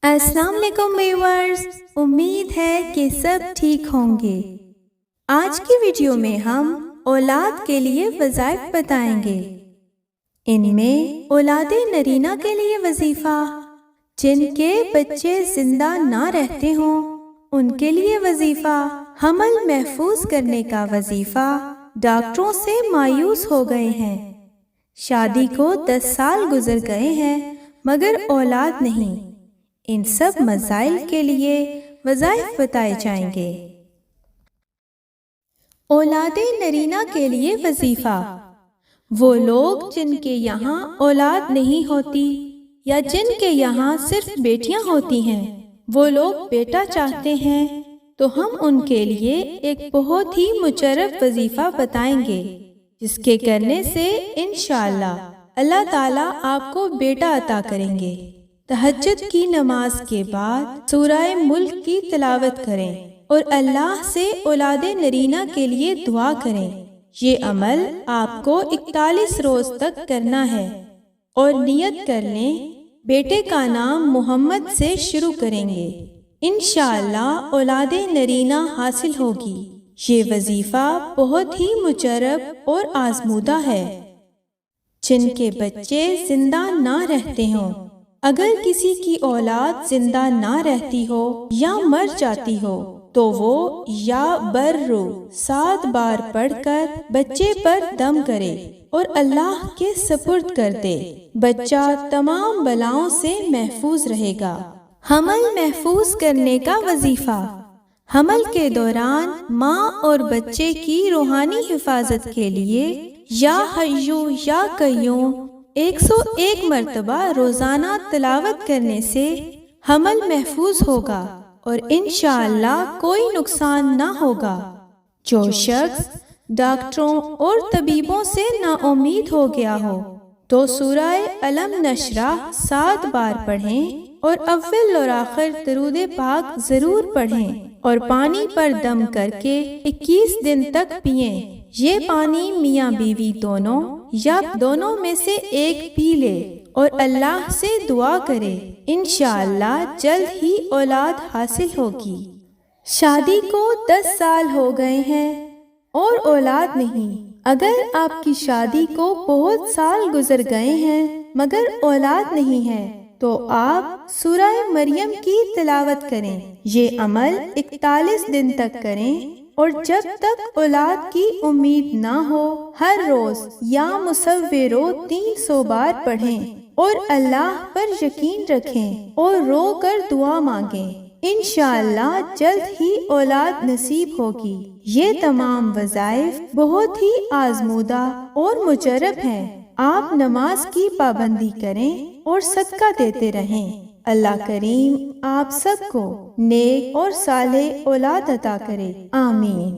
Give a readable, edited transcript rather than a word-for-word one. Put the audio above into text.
अस्सलाम वालेकुम व्यूअर्स, उम्मीद है कि सब ठीक होंगे। आज की वीडियो में हम औलाद के लिए वज़ाइफ बताएंगे। इनमें औलाद नरीना के लिए वजीफ़ा, जिनके बच्चे जिंदा ना रहते हों उनके लिए वजीफ़ा, हमल महफूज करने का वजीफ़ा, डॉक्टरों से मायूस हो गए हैं, शादी को 10 साल गुजर गए हैं मगर औलाद नहीं। इन सब मसाइल के लिए वज़ाइफ बताए जाएंगे। औलादे नरीना के लिए वजीफ़ा, वो लोग जिनके यहाँ औलाद नहीं होती या जिनके यहाँ सिर्फ बेटियां होती हैं, वो लोग बेटा चाहते हैं तो हम उनके लिए एक बहुत ही मुशर्रफ वजीफ़ा बताएंगे, जिसके करने से इंशाअल्लाह अल्लाह ताला आपको बेटा अता करेंगे। तहज्जुद की नमाज के बाद सूरह मुल्क की तिलावत करें और अल्लाह से औलादे नरीना के लिए दुआ करें। ये अमल आपको 41 रोज तक करना है और नियत कर लें बेटे का नाम मोहम्मद से शुरू करेंगे, इंशाअल्लाह औलादे नरीना हासिल होगी। ये वजीफा बहुत ही मुशर्रफ और आजमूदा है। जिनके बच्चे जिंदा ना रहते हों, अगर किसी की औलाद जिंदा ना रहती हो या मर जाती हो तो वो या बर्रू 7 बार पढ़कर बच्चे पर दम करे और अल्लाह के सपुर्द कर दे। बच्चा तमाम बलाओं से महफूज रहेगा। हमल महफूज करने का वजीफा, हमल के दौरान माँ और बच्चे की रूहानी हिफाजत के लिए या हय्यू या कय्यूम 101 मरतबा रोजाना तिलावत करने से हमल महफूज होगा और इंशाअल्लाह कोई नुकसान ना होगा। जो शख्स डॉक्टरों और तबीबों से नाउम्मीद हो गया हो तो सूरह अलम नशराह 7 बार पढ़ें और अव्वल और आखिर दरूद पाक जरूर पढ़ें और पानी पर दम करके 21 दिन तक पिएं। ये पानी मियाँ बीवी दोनों या दोनों में से एक पी ले और अल्लाह से दुआ करे, इंशाअल्लाह जल्द ही औलाद हासिल होगी। शादी को 10 साल हो गए हैं और औलाद नहीं। अगर आपकी शादी को बहुत साल गुजर गए हैं मगर औलाद नहीं है तो आप सूरह मरियम की तिलावत करें। ये अमल 41 दिन तक करें और जब तक औलाद की उम्मीद ना हो हर रोज या मुसव्विरो 300 बार पढ़ें और अल्लाह पर यकीन रखें और रो कर दुआ मांगें, इंशाअल्लाह जल्द ही औलाद नसीब होगी। ये तमाम वज़ाइफ बहुत ही आजमूदा और मुशर्रफ हैं। आप नमाज की पाबंदी करें और सदका देते रहें। अल्लाह करीम आप सबको नेक और सालेह औलाद अता करे। आमीन।